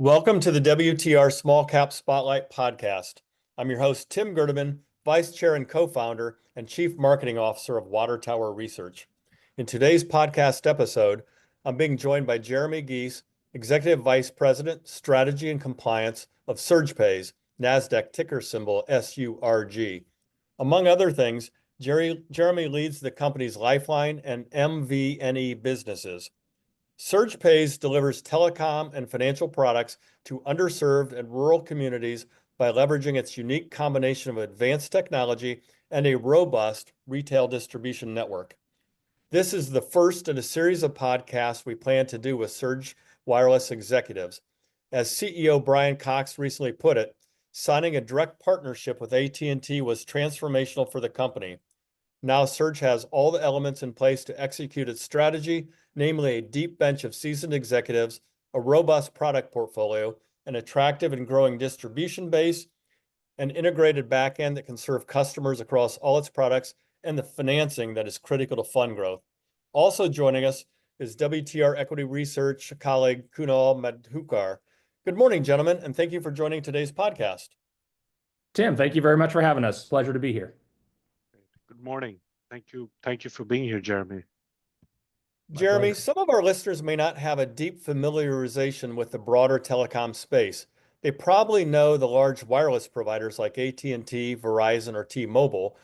Welcome to the WTR Small Cap Spotlight podcast. I'm your host, Tim Gerdeman, Vice Chair and Co-founder and Chief Marketing Officer of Water Tower Research. In today's podcast episode, I'm being joined by Jeremy Gies, Executive Vice President, Strategy and Compliance of SurgePays, NASDAQ ticker symbol SURG. Among other things, Jeremy leads the company's Lifeline and MVNE businesses. SurgePays delivers telecom and financial products to underserved and rural communities by leveraging its unique combination of advanced technology and a robust retail distribution network. This is the first in a series of podcasts we plan to do with Surge Wireless executives. As CEO Brian Cox recently put it, signing a direct partnership with AT&T was transformational for the company. Now Surge has all the elements in place to execute its strategy, namely a deep bench of seasoned executives, a robust product portfolio, an attractive and growing distribution base, an integrated backend that can serve customers across all its products, and the financing that is critical to fund growth. Also joining us is WTR Equity Research colleague Kunal Madhukar. Good morning, gentlemen, and thank you for joining today's podcast. Tim, thank you very much for having us. Pleasure to be here. Good morning. Thank you. Thank you for being here, Jeremy. Jeremy, some of our listeners may not have a deep familiarization with the broader telecom space. They probably know the large wireless providers like AT&T, Verizon, or T-Mobile,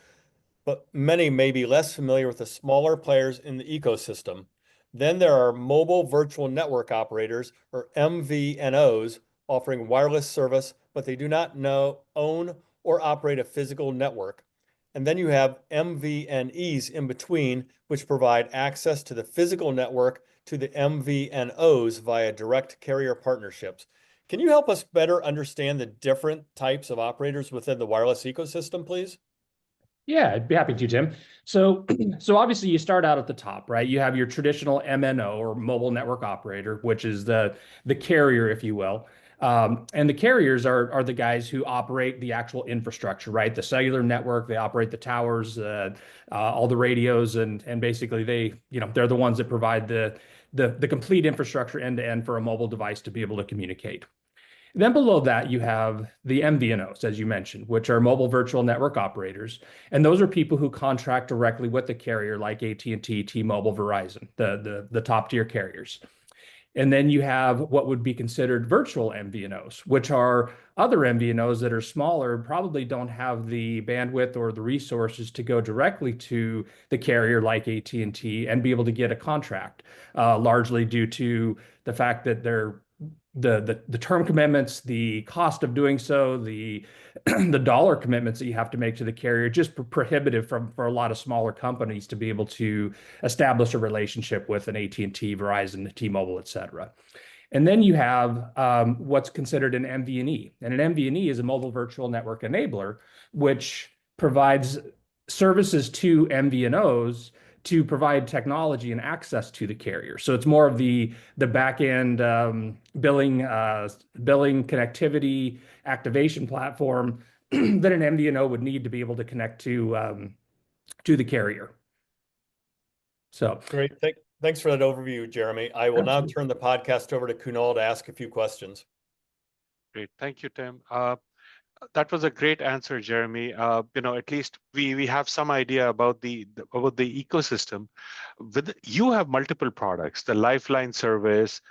but many may be less familiar with the smaller players in the ecosystem. Then there are mobile virtual network operators, or MVNOs, offering wireless service, but they do not own or operate a physical network. And then you have MVNEs in between, which provide access to the physical network to the MVNOs via direct carrier partnerships. Can you help us better understand the different types of operators within the wireless ecosystem, please? Yeah, I'd be happy to, Tim. So obviously you start out at the top, right? You have your traditional MNO or mobile network operator, which is the carrier, if you will. And the carriers are the guys who operate the actual infrastructure, right? The cellular network, they operate the towers, all the radios, and basically they're the ones that provide the complete infrastructure end to end for a mobile device to be able to communicate. Then below that, you have the MVNOs, as you mentioned, which are mobile virtual network operators. And those are people who contract directly with the carrier like AT&T, T-Mobile, Verizon, the top tier carriers. And then you have what would be considered virtual MVNOs, which are other MVNOs that are smaller, probably don't have the bandwidth or the resources to go directly to the carrier like AT&T and be able to get a contract, largely due to the fact that the term commitments, the cost of doing so, the dollar commitments that you have to make to the carrier, just prohibitive for a lot of smaller companies to be able to establish a relationship with an AT&T, Verizon, T-Mobile, et cetera. And then you have what's considered an MVNE. And an MVNE is a mobile virtual network enabler, which provides services to MVNOs to provide technology and access to the carrier. So it's more of the back end billing connectivity activation platform that an MVNO would need to be able to connect to the carrier. So great. Thanks for that overview, Jeremy. I will now turn the podcast over to Kunal to ask a few questions. Great. Thank you, Tim. That was a great answer, Jeremy. At least we have some idea about the ecosystem. You have multiple products: the Lifeline service,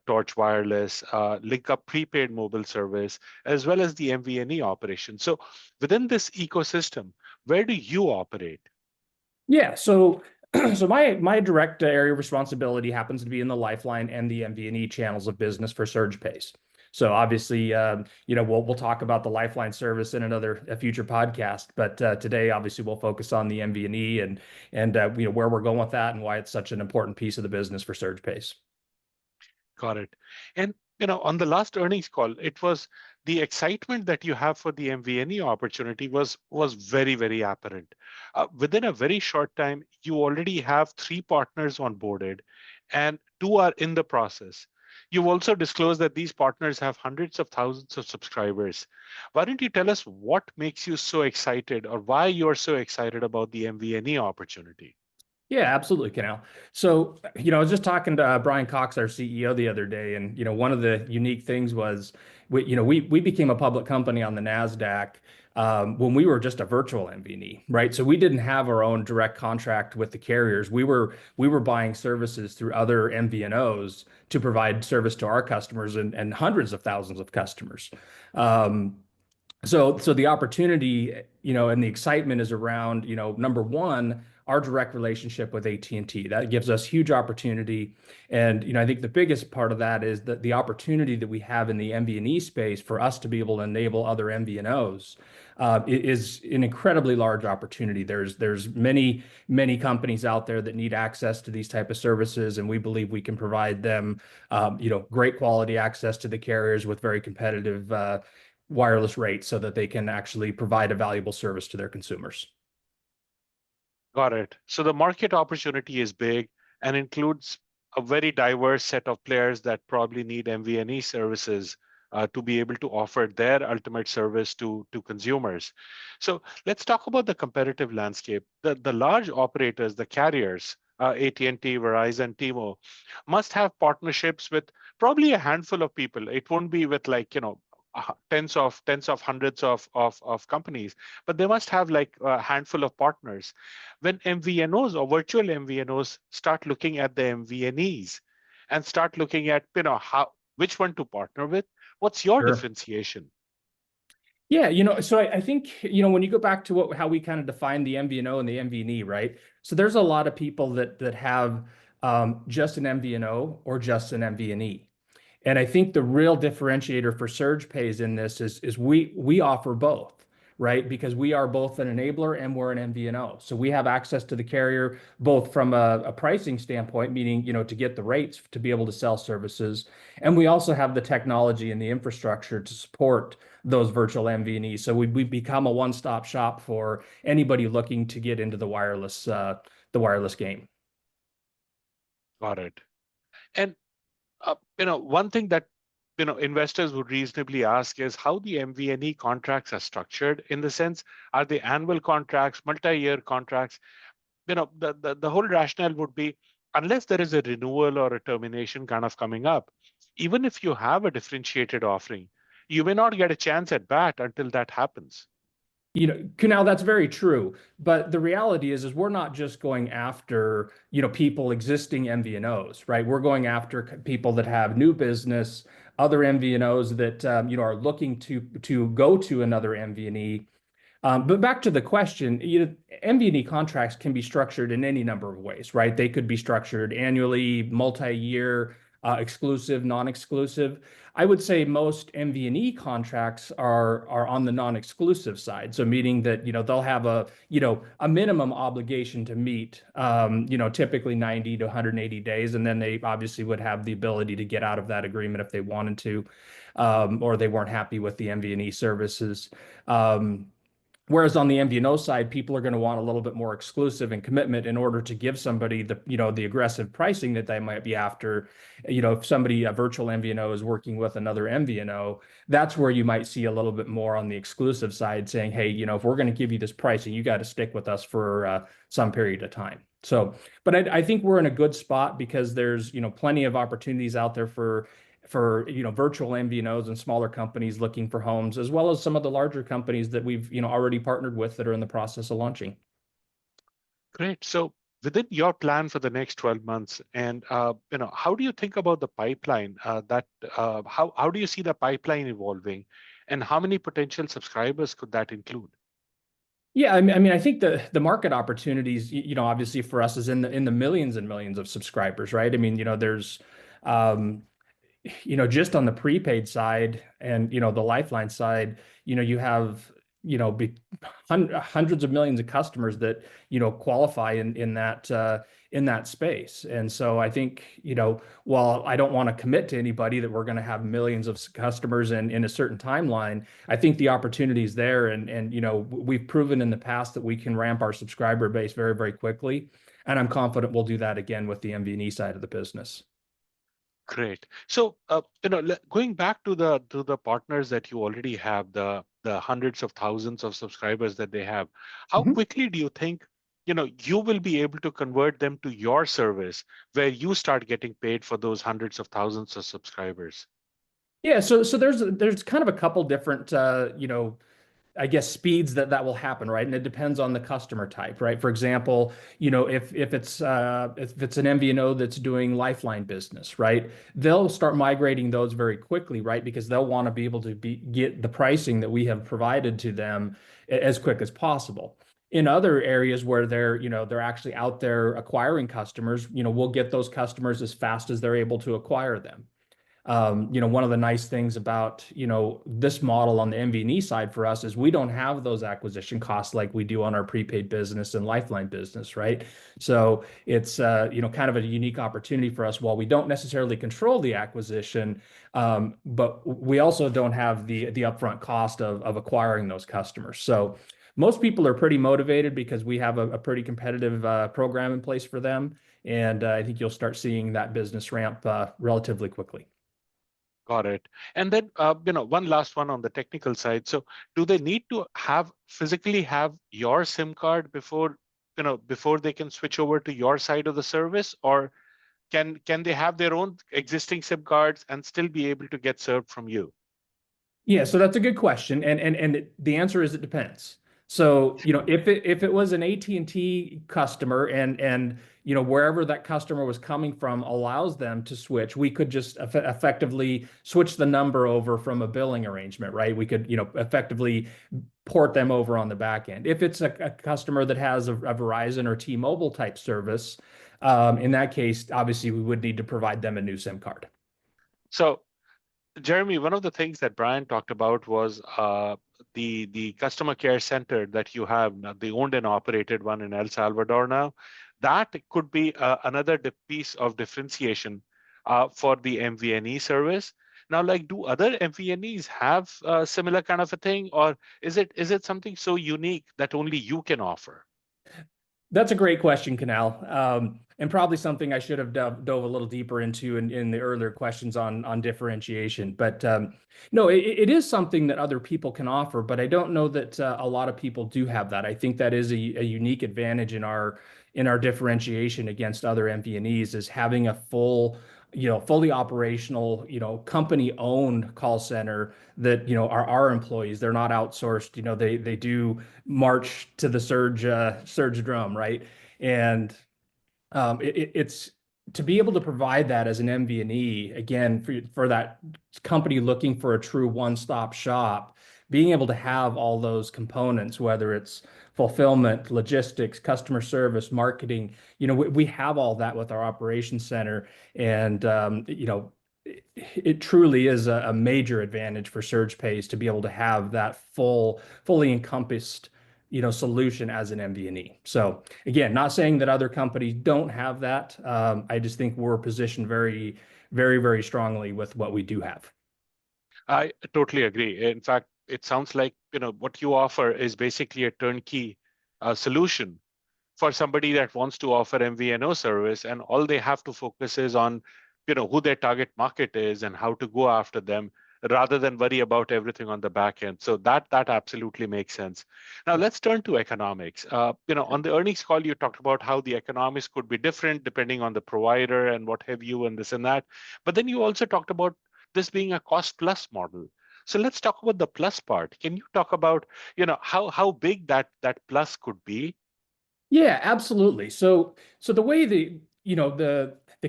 Torch Wireless, Link Up prepaid mobile service, as well as the MVNE operation. So within this ecosystem, where do you operate? Yeah, so my direct area of responsibility happens to be in the Lifeline and the MVNE channels of business for SurgePays. So obviously, we'll talk about the Lifeline service in a future podcast. But today, obviously, we'll focus on the MVNE and where we're going with that and why it's such an important piece of the business for SurgePays. Got it. And on the last earnings call, it was the excitement that you have for the MVNE opportunity was very, very apparent. Within a very short time, you already have 3 partners onboarded, and 2 are in the process. You've also disclosed that these partners have hundreds of thousands of subscribers. Why don't you tell us what makes you so excited, or why you're so excited about the MVNE opportunity? Yeah, absolutely, Canal. So, I was just talking to Brian Cox, our CEO, the other day, and one of the unique things was we became a public company on the Nasdaq when we were just a virtual MVNE, right? So we didn't have our own direct contract with the carriers. We were buying services through other MVNOs to provide service to our customers and hundreds of thousands of customers. Um, so the opportunity, and the excitement is around, number one, our direct relationship with AT&T. That gives us huge opportunity. And, I think the biggest part of that is that the opportunity that we have in the MVNE space for us to be able to enable other MVNOs is an incredibly large opportunity. There's many companies out there that need access to these type of services, and we believe we can provide them, great quality access to the carriers with very competitive wireless rates so that they can actually provide a valuable service to their consumers. Got it. So the market opportunity is big and includes a very diverse set of players that probably need MVNE services to be able to offer their ultimate service to consumers. So let's talk about the competitive landscape. The large operators, the carriers, AT&T, Verizon, T-Mobile, must have partnerships with probably a handful of people. It won't be with tens of hundreds of companies, but they must have like a handful of partners. When MVNOs or virtual MVNOs start looking at the MVNEs and start looking at how which one to partner with, what's your Sure. differentiation? Yeah, so I think, when you go back to how we kind of define the MVNO and the MVNE, right? So there's a lot of people that have just an MVNO or just an MVNE. And I think the real differentiator for Surge Pays in this is we offer both, right? Because we are both an enabler and we're an MVNO. So we have access to the carrier both from a pricing standpoint, meaning, to get the rates to be able to sell services. And we also have the technology and the infrastructure to support those virtual MVNEs. So we become a one-stop shop for anybody looking to get into the wireless game. Got it. And one thing that investors would reasonably ask is how the MVNE contracts are structured. In the sense, are they annual contracts, multi-year contracts? The whole rationale would be, unless there is a renewal or a termination kind of coming up, even if you have a differentiated offering, you may not get a chance at bat until that happens. Kunal, that's very true. But the reality is we're not just going after, people existing MVNOs, right? We're going after people that have new business, other MVNOs that, are looking to go to another MVNE. But back to the question, MVNE contracts can be structured in any number of ways, right? They could be structured annually, multi-year, exclusive, non-exclusive. I would say most MVNE contracts are on the non-exclusive side. So meaning that, they'll have a minimum obligation to meet, typically 90 to 180 days. And then they obviously would have the ability to get out of that agreement if they wanted to, or they weren't happy with the MVNE services. Whereas on the MVNO side, people are going to want a little bit more exclusive and commitment in order to give somebody the aggressive pricing that they might be after. If somebody, a virtual MVNO, is working with another MVNO, that's where you might see a little bit more on the exclusive side saying, hey, if we're going to give you this pricing, you got to stick with us for some period of time. So, but I think we're in a good spot because there's, plenty of opportunities out there for virtual MVNOs and smaller companies looking for homes, as well as some of the larger companies that we've already partnered with that are in the process of launching. Great. So within your plan for the next 12 months, and how do you think about the pipeline? How do you see the pipeline evolving, and how many potential subscribers could that include? Yeah, I mean, I think the market opportunities, obviously for us is in the millions and millions of subscribers, right? I mean, there's just on the prepaid side and, the Lifeline side, you have, hundreds of millions of customers that, qualify in that space. And so I think, while I don't want to commit to anybody that we're going to have millions of customers in a certain timeline, I think the opportunity is there. And, we've proven in the past that we can ramp our subscriber base very, very quickly. And I'm confident we'll do that again with the MVNE side of the business. Great. So, going back to the partners that you already have, the hundreds of thousands of subscribers that they have, how quickly do you think you will be able to convert them to your service where you start getting paid for those hundreds of thousands of subscribers. Yeah, so there's kind of a couple different I guess speeds that will happen, right? And it depends on the customer type, right? For example, if it's an MVNO that's doing Lifeline business, right? They'll start migrating those very quickly, right? Because they'll want to be able to get the pricing that we have provided to them as quick as possible. In other areas where they're actually out there acquiring customers, we'll get those customers as fast as they're able to acquire them. One of the nice things about, this model on the MVNE side for us is we don't have those acquisition costs like we do on our prepaid business and Lifeline business, right? So it's, kind of a unique opportunity for us while we don't necessarily control the acquisition, but we also don't have the upfront cost of acquiring those customers. So most people are pretty motivated because we have a pretty competitive program in place for them. And I think you'll start seeing that business ramp relatively quickly. Got it. And then, one last one on the technical side. So do they need to physically have your SIM card before they can switch over to your side of the service? Or can they have their own existing SIM cards and still be able to get served from you? Yeah, so that's a good question, and the answer is it depends. So, if it was an AT&T customer and wherever that customer was coming from allows them to switch, we could just effectively switch the number over from a billing arrangement, right? We could, effectively port them over on the back end. If it's a customer that has a Verizon or T-Mobile type service, in that case, obviously we would need to provide them a new SIM card. So, Jeremy, one of the things that Brian talked about was the customer care center that you have, the owned and operated one in El Salvador now. That could be another piece of differentiation for the MVNE service. Now, like, do other MVNEs have a similar kind of a thing, or is it something so unique that only you can offer? That's a great question, Canal, and probably something I should have dove a little deeper into in the earlier questions on differentiation. But no, it is something that other people can offer, but I don't know that a lot of people do have that. I think that is a unique advantage in our differentiation against other MVNEs is having a fully operational, company-owned call center that, are our employees. They're not outsourced. They do march to the surge drum, right? And it's to be able to provide that as an MVNE, again, for that company looking for a true one-stop shop, being able to have all those components, whether it's fulfillment, logistics, customer service, marketing, we have all that with our operations center. And, it truly is a major advantage for SurgePays to be able to have that fully encompassed, solution as an MVNE. So again, not saying that other companies don't have that. I just think we're positioned very, very, very strongly with what we do have. I totally agree. In fact, it sounds like what you offer is basically a turnkey solution for somebody that wants to offer MVNO service, and all they have to focus is on who their target market is and how to go after them, rather than worry about everything on the back end. So that absolutely makes sense. Now let's turn to economics. On the earnings call, you talked about how the economics could be different depending on the provider and what have you, and this and that. But then you also talked about this being a cost plus model. So let's talk about the plus part. Can you talk about how big that plus could be? Yeah, absolutely. So the way the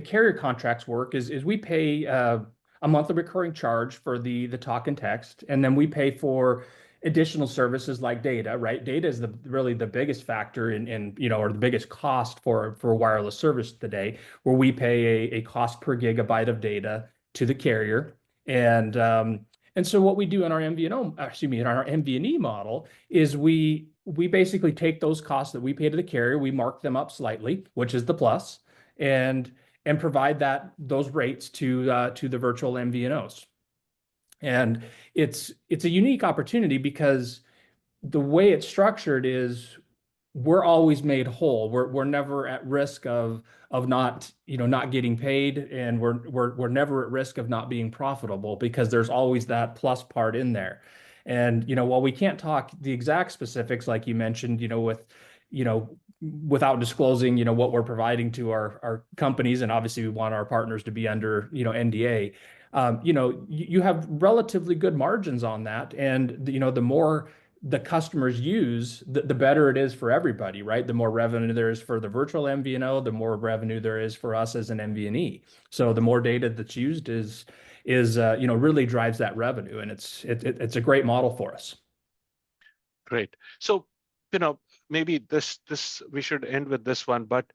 carrier contracts work is we pay a monthly recurring charge for the talk and text, and then we pay for additional services like data, right? Data is really the biggest factor in or the biggest cost for wireless service today, where we pay a cost per gigabyte of data to the carrier. And so what we do in our in our MVNE model is we basically take those costs that we pay to the carrier, we mark them up slightly, which is the plus, and provide those rates to the virtual MVNOs. And it's a unique opportunity because the way it's structured is we're always made whole. We're never at risk of not getting paid, and we're never at risk of not being profitable because there's always that plus part in there. And while we can't talk the exact specifics like you mentioned, with without disclosing, what we're providing to our companies, and obviously we want our partners to be under, NDA. You have relatively good margins on that, and the more the customers use, the better it is for everybody, right? The more revenue there is for the virtual MVNO, the more revenue there is for us as an MVNE. So the more data that's used is really drives that revenue, and it's a great model for us. Great. So, maybe this we should end with this one, but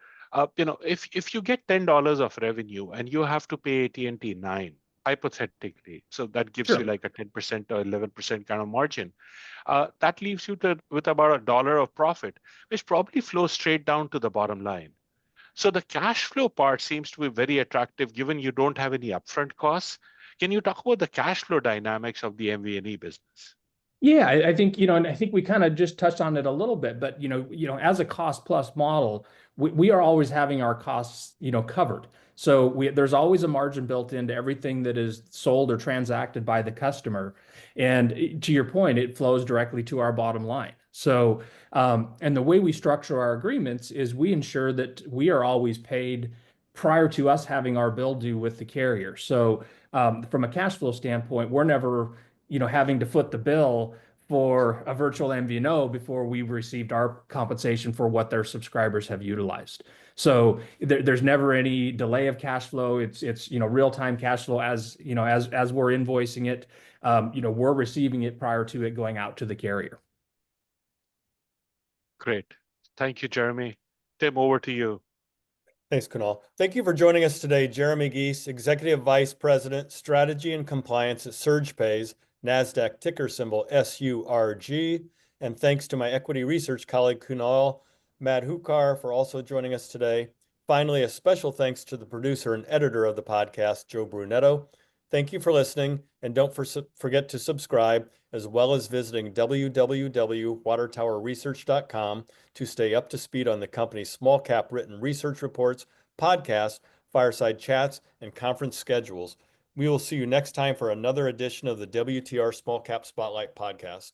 if you get $10 of revenue and you have to pay AT&T 9, hypothetically, so that gives you Sure. like a 10% or 11% kind of margin. That leaves you with about $1 of profit, which probably flows straight down to the bottom line. So the cash flow part seems to be very attractive given you don't have any upfront costs. Can you talk about the cash flow dynamics of the MVNE business? Yeah, I think, and I think we kind of just touched on it a little bit, but as a cost plus model, we are always having our costs, covered. So there's always a margin built into everything that is sold or transacted by the customer. And to your point, it flows directly to our bottom line. So, and the way we structure our agreements is we ensure that we are always paid prior to us having our bill due with the carrier. So, from a cash flow standpoint, we're never having to foot the bill for a virtual MVNO before we've received our compensation for what their subscribers have utilized. So there's never any delay of cash flow. It's real-time cash flow as as we're invoicing it. We're receiving it prior to it going out to the carrier. Great. Thank you, Jeremy. Tim, over to you. Thanks, Kunal. Thank you for joining us today, Jeremy Gies, Executive Vice President, Strategy and Compliance at SurgePays, NASDAQ ticker symbol SURG. And thanks to my equity research colleague, Kunal Madhukar, for also joining us today. Finally, a special thanks to the producer and editor of the podcast, Joe Brunetto. Thank you for listening, and don't forget to subscribe, as well as visiting www.watertowerresearch.com to stay up to speed on the company's small cap written research reports, podcasts, fireside chats, and conference schedules. We will see you next time for another edition of the WTR Small Cap Spotlight podcast.